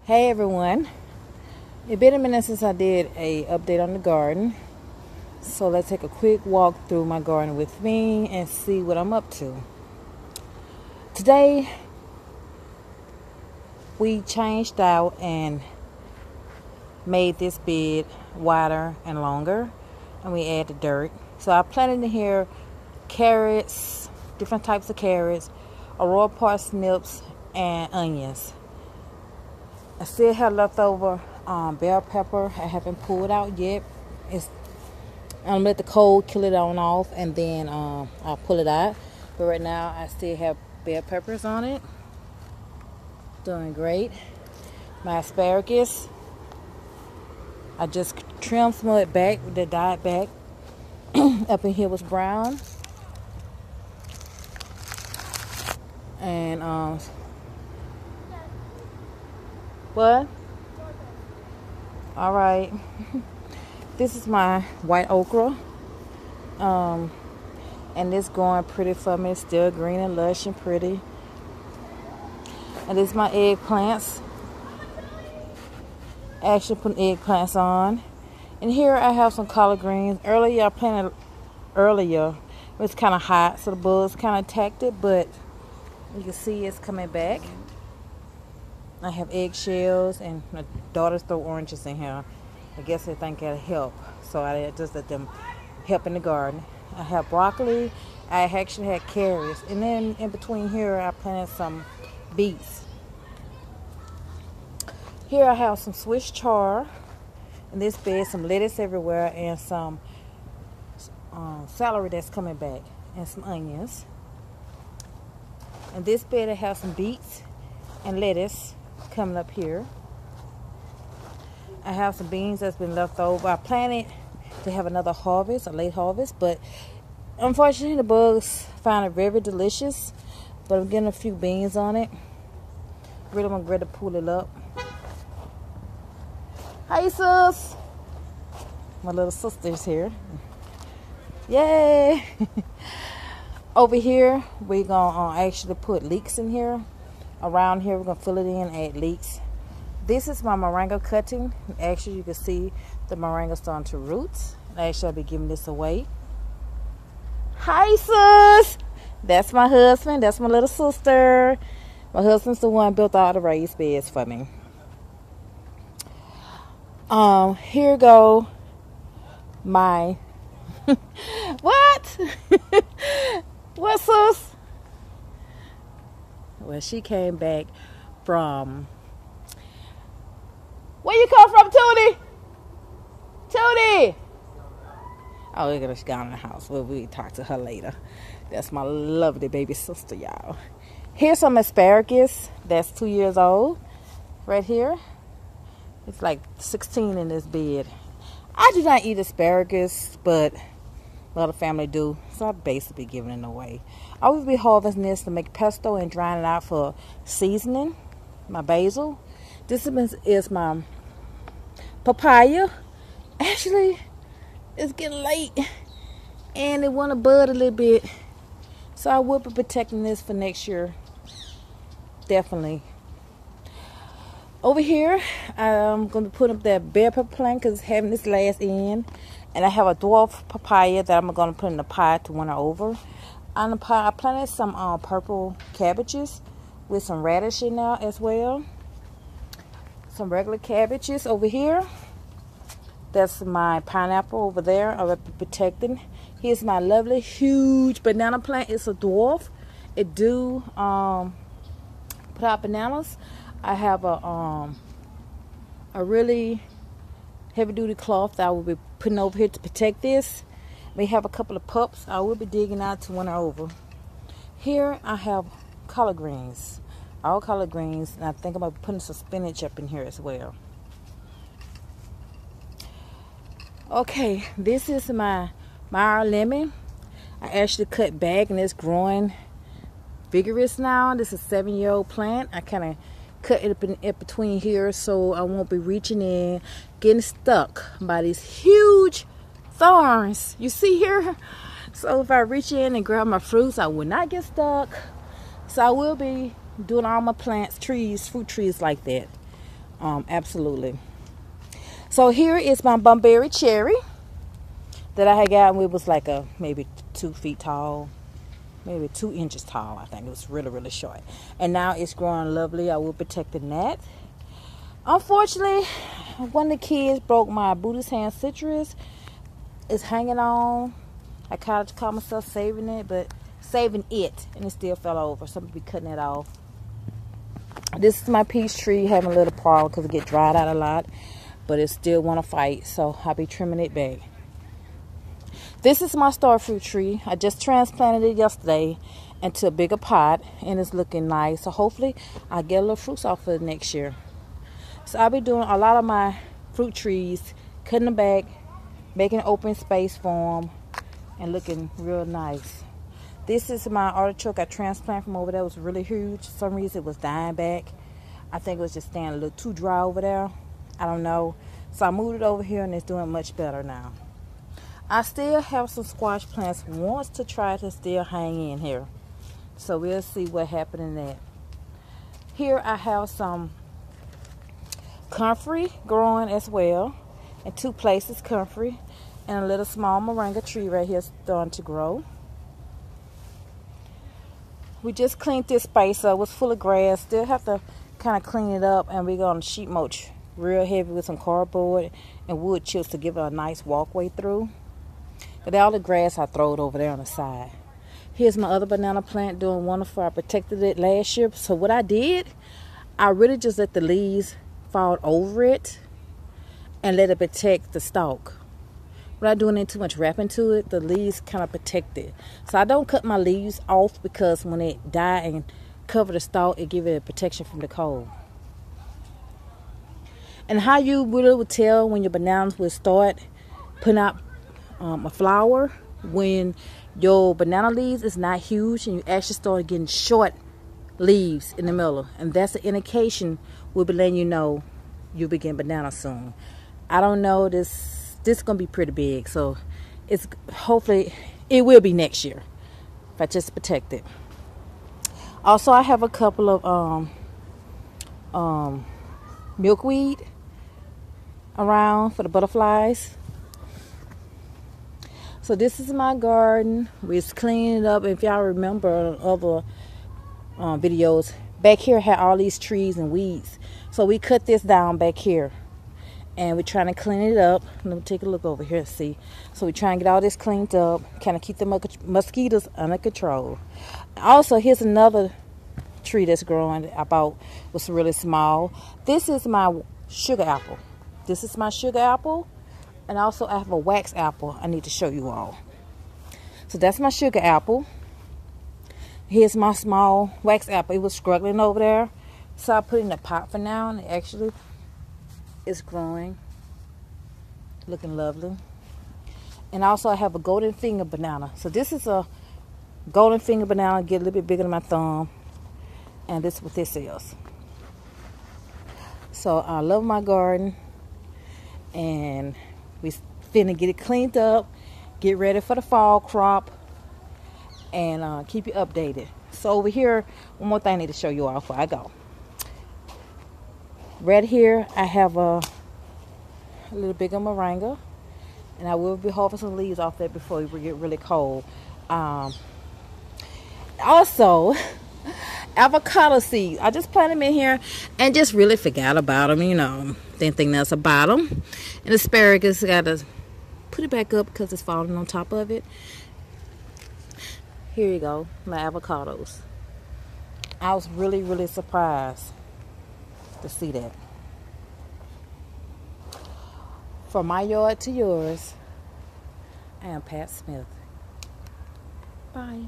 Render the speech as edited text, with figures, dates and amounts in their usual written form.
Hey everyone, it's been a minute since I did a update on the garden, so let's take a quick walk through my garden with me and see what I'm up to. Today we changed out and made this bed wider and longer, and we added dirt. So I planted in here carrots, different types of carrots, aurora parsnips, and onions. I still have leftover bell pepper. I haven't pulled out yet. I'm let the cold kill it on off, and then I'll pull it out. But right now I still have bell peppers on it. Doing great. My asparagus, I just trimmed some of it back. That died back. Up in here was brown. And what? All right. This is my white okra. And it's growing pretty for me. It's still green and lush and pretty. And this is my eggplants. Actually putting eggplants on. And here I have some collard greens. Earlier I planted it was kind of hot, so the bugs kind of attacked it, but you can see it's coming back. I have eggshells, and my daughters throw oranges in here. I guess they think it'll help, so I just let them help in the garden. I have broccoli. I actually had carrots, and then in between here I planted some beets. Here I have some Swiss chard in this bed, some lettuce everywhere, and some celery that's coming back, and some onions. In this bed I have some beets and lettuce coming up here. I have some beans that's been left over. I planted to have another harvest, a late harvest, but unfortunately the bugs found it very delicious. But I'm getting a few beans on it. Really want to pull it up. Hey sis! My little sister's here. Yay! Over here we're gonna actually put leeks in here. Around here we're gonna fill it in, add leeks. This is my moringa cutting. Actually you can see the moringa starting to root. Actually I'll be giving this away. Hi sis! That's my husband. That's my little sister. My husband's the one who built all the raised beds for me. Here go my what? What sis? Well, she came back from, where you come from, Tootie? Tootie! Oh, look at her, she got in the house. Well, we'll talk to her later. That's my lovely baby sister, y'all. Here's some asparagus that's 2 years old. Right here. It's like 16 in this bed. I do not eat asparagus, but a lot of family do, so I'm basically giving it away. I will be harvesting this to make pesto and drying it out for seasoning. My basil. This is my papaya. Actually, it's getting late, and it want to bud a little bit, so I will be protecting this for next year. Definitely. Over here, I'm going to put up that bell pepper plant because it's having this last end. And I have a dwarf papaya that I'm going to put in the pot to winter over. On the pot, I planted some purple cabbages with some radish in there as well. Some regular cabbages over here. That's my pineapple over there. I'll be protecting. Here's my lovely huge banana plant. It's a dwarf. It do put out bananas. I have a really heavy-duty cloth that I will be putting over here to protect this. We have a couple of pups I will be digging out to winter over. Here I have collard greens, all collard greens, and I think I'm going to be putting some spinach up in here as well. Okay, this is my Meyer lemon. I actually cut back, and it's growing vigorous now. This is a 7-year-old plant. I kind of cut it up in between here so I won't be reaching in, getting stuck by these huge thorns you see here. So if I reach in and grab my fruits, I will not get stuck. So I will be doing all my plants, trees, fruit trees like that. Absolutely. So here is my Bunbury cherry that I had gotten. It was like a maybe 2 feet tall, maybe 2 inches tall. I think it was really, really short. And now it's growing lovely. I will protect the net. Unfortunately, one of the kids broke my Buddhist hand citrus. It's hanging on. I kind of caught myself saving it, and it still fell over. So I'm gonna be cutting it off. This is my peach tree having a little problem because it get dried out a lot, but it still want to fight, so I'll be trimming it back. This is my star fruit tree. I just transplanted it yesterday into a bigger pot, and it's looking nice. So hopefully I'll get a little fruits off of it next year. So I'll be doing a lot of my fruit trees, cutting them back, making open space for them, and looking real nice. This is my artichoke I transplanted from over there. It was really huge. For some reason it was dying back. I think it was just staying a little too dry over there. I don't know. So I moved it over here and it's doing much better now. I still have some squash plants wants to try to still hang in here. So we'll see what happens in that. Here I have some comfrey growing as well. In 2 places, comfrey. And a little small moringa tree right here starting to grow. We just cleaned this space up. It was full of grass. Still have to kind of clean it up. And we're going to sheet mulch real heavy with some cardboard and wood chips to give it a nice walkway through. But all the grass I throw it over there on the side. Here's my other banana plant doing wonderful. I protected it last year. So what I did, I really just let the leaves fall over it and let it protect the stalk. Without doing any too much wrapping to it, the leaves kind of protect it. So I don't cut my leaves off because when it die and cover the stalk, it give it a protection from the cold. And how you really would tell when your bananas will start putting out a flower, when your banana leaves is not huge and you actually start getting short leaves in the middle. And that's an indication we'll be letting you know you'll be getting bananas soon. I don't know, this is gonna be pretty big, so it's hopefully it will be next year if I just protect it. Also, I have a couple of milkweed around for the butterflies. So this is my garden. We're cleaning it up. If y'all remember other videos, back here had all these trees and weeds, so we cut this down back here. And we're trying to clean it up. Let me take a look over here and see. So we're trying to get all this cleaned up. Kind of keep the mosquitoes under control. Also, here's another tree that's growing. I bought was really small. This is my sugar apple. This is my sugar apple. And also I have a wax apple I need to show you all. So that's my sugar apple. Here's my small wax apple. It was struggling over there. So I put it in a pot for now. And it actually is growing, looking lovely. And also I have a golden finger banana. So this is a golden finger banana, get a little bit bigger than my thumb. And this is what this is. So I love my garden. And we finna get it cleaned up, get ready for the fall crop, and keep you updated. So over here, one more thing I need to show you all before I go. Right here, I have a little bigger moringa, and I will be harvesting some leaves off that before it get really cold. Also, avocado seeds. I just planted them in here and just really forgot about them, you know. Didn't think nothing about them. And asparagus, got to put it back up because it's falling on top of it. Here you go, my avocados. I was really, really surprised to see that. From my yard to yours, I am Pat Smith. Bye.